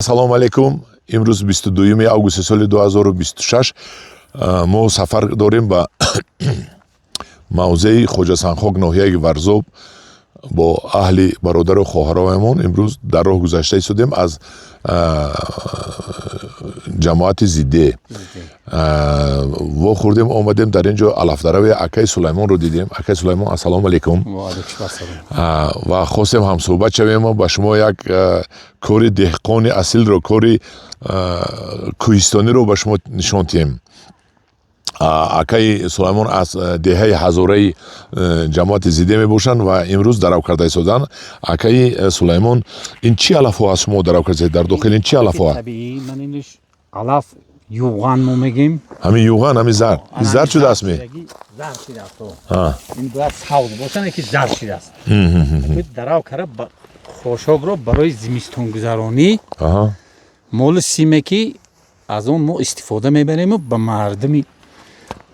Салом алейкум. Имрӯз 22 августи соли 2026 мо сафар дорем ба мавзеи хоҷасанхок ноҳияи Варзоб бо аҳли бародару хоҳароямон. Имрӯз дар роҳ гузашта истодем аз ҷамоати зидде вохӯрдем, омадем дар ин ҷо алафдарави акаи Сулаймонро дидем. Акаи Сулаймон, ассалому алейкум. Ва хостем ҳамсӯҳбат шавем ба шумо як кори деҳқони асилро, кори кӯҳистониро ба шумо нишон диҳем. Акаи Сулаймон аз деҳаи ҳазораи ҷамоати зидде мебошанд ва имрӯз дарав карда истоданд. Акаи Сулаймон, ин чӣ алафҳо аст шумо дарав кардед? Дар дохил ин чӣ алафҳо аст? алаф юған мо мегем. Ҳамин юған, ҳамин зар. Зар шудааст ме? Зар шудааст. Ин бояд савз бошад ки зар шудааст. Дарав карда хошокро барои зимистонгузаронӣ моли симе ки аз он мо истифода мебарем ба мардами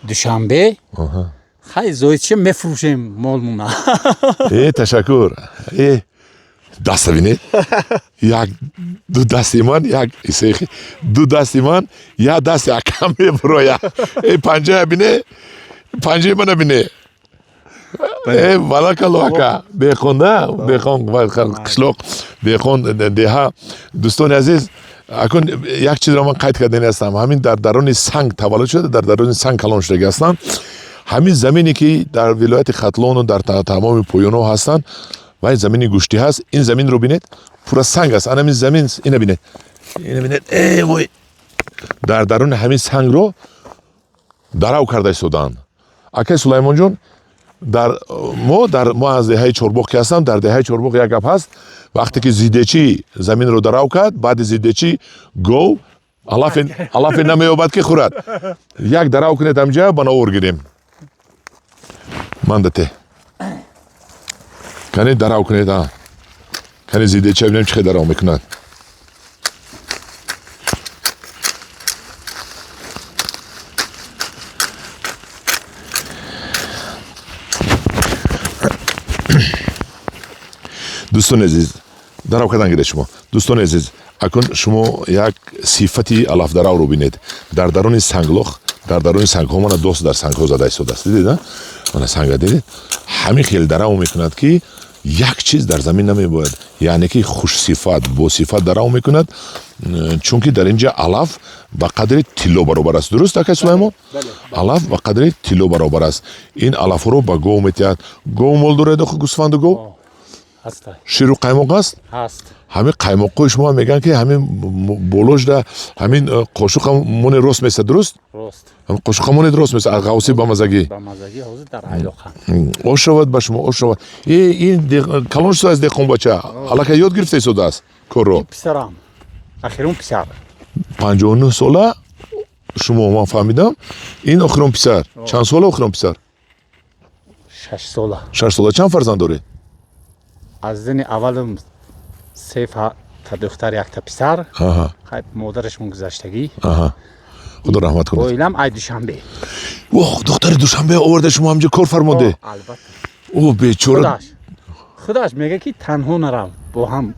Душанбе. Хай зоидча мефурӯшем молмуна. Ташаккур. Даста бинед? Як ду дасти ман, як исехи ду дасти ман, як дасти акам мебуроя. Панҷая бине, панҷаи мана бине. Балакалло ака. Бехон қишлоқ, бехон деҳа. Дӯстони азиз, акун як чизро ман қайд карда ҳастам. Ҳамин дар дарони санг таваллуд шуда, дар дарони санг калон шудагӣ ҳастанд. Ҳамин замине ки дар вилояти Хатлону дар тамоми поёнҳо ҳастанд, ва ин замини гӯшти ҳаст. Ин заминро бинед, пура санг аст. Ана ин замин, ина бинед. Ина бинед. Вой. Дар дарони ҳамин сангро дарав карда истоданд. Акаи Сулаймонҷон, мо аз деҳаи Чорбоғ ки ҳастам, дар деҳаи Чорбоғ як гап ҳаст. Вақте ки зиддечӣ заминро дарав кард, баъди зиддечӣ гов алафе намеёбад ки хӯрад. Як дарав кунед ҳамҷа, ба навор гирем. Мандате. Кани дарав кунед, кани зиддечӣ бинем чӣ хел дарав мекунад. дӯстони азиз, дарав кардан гиред шумо. Дӯстони азиз, акун шумо як сифати алафдаравро бинед. Дар дарони санглох, дар дарони сангҳо, мана дост дар сангҳо зада истодааст. Дидед? Мана санга дидед? Ҳамин хел дарав мекунад ки як чиз дар замин намебояд. Яъне ки хушсифат, босифат дарав мекунад, чунки дар инҷа алаф ба қадри тилло баробар аст. Дуруст, акаи Сулаймон? Алаф ба қадри тилло баробар аст. Ин алафҳоро ба гов метиҳад. Гов мол доред охо гӯсфанду гов? Ширу қаймоқ аст? Ҳаст. Ҳамин қаймоқҳои шумо мегӯянд ки ҳамин болошда ҳамин қошуқамони рост месад, дуруст? Рост. Ҳамин қошуқамони рост месад, ғавси ба мазагӣ. Ба мазагӣ ҳозир дар айлоқа. Ош шавад ба шумо, ош шавад. Ин калон шуда аст деҳқонбача. Аллакай ёд гирифта истодааст корро. Писарам. Ахирон писар. 59 сола шумо, ман фаҳмидам. Ин охирон писар. Чанд сола охирон писар? 6 сола. 6 сола. Чанд фарзанд доред? аз зини аввалум 3 та духтар, 1 та писар. Модарашон гузаштагӣ. худо раҳмат кунад. Оилам ай Душанбе. Духтари Душанбе оварда шумо ҳамҷа кор фармоде? Албатта. Бечора. Худаш мега ки танҳо нарав, бо ҳам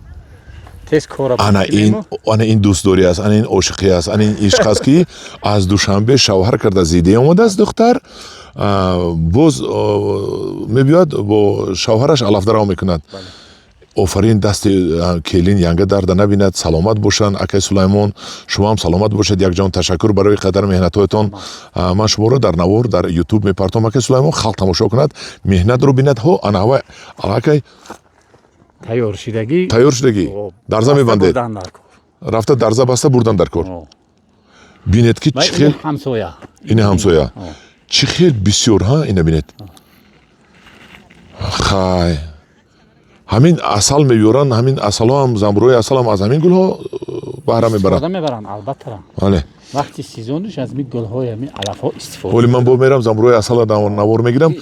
тез кора. Ана ин дӯстдорӣ аст, ана ин ошиқӣ аст, ана ин ишқ аст ки аз Душанбе шавҳар карда зидде омадааст духтар. боз мебиёд бо шавҳараш алафдарав мекунад. офарин, дасти келин янга дарда набинад. Саломат бошанд акаи Сулаймон, шумо ҳам саломат бошед. Якҷон ташаккур барои қадар меҳнатҳоятон. ман шуморо дар навор дар ютуб мепартом. Акаи Сулаймон, халқ тамошо кунад, меҳнатро бинад. Анава алакай тайёр шудагӣ дарза мебандед. Рафта дарза баста бурдан дар кор. Бинед ки чӣ хел ин ҳамсоя. Чӣ хел бисёр ина бинед. Хай ҳамин асал меёранд. Ҳамин асалҳо ҳам, замбурӯи асал ҳам аз ҳамин гулҳо баҳра мебаранд. Албатта. Бале. вақти сезонаш аз мин гулҳои ҳамин алафҳо истифода. Оли ман бо мерам замбурӯи асал навор мегирам.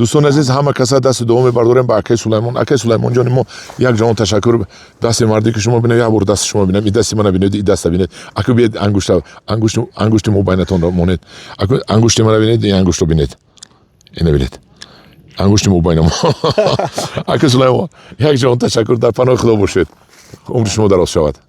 дӯстони азиз, ҳама каса дасти дуо мебардорем ба акаи Сулаймон. акаи Сулаймонҷони мо, якҷон ташаккур. Дасти мардӣ ки шумо бинед, як бор дасти шумо бинем, ин дасти мана бинед, ин даста бинед. Аку биед ангушти мобайнатонро монед. Аку ангушти мана бинед, ин ангуштро бинед. Ина бинед. ангушти мобайнам. Акаи Сулаймон, як ҷон ташаккур, дар паноҳи Худо бошед. умри шумо дароз шавад.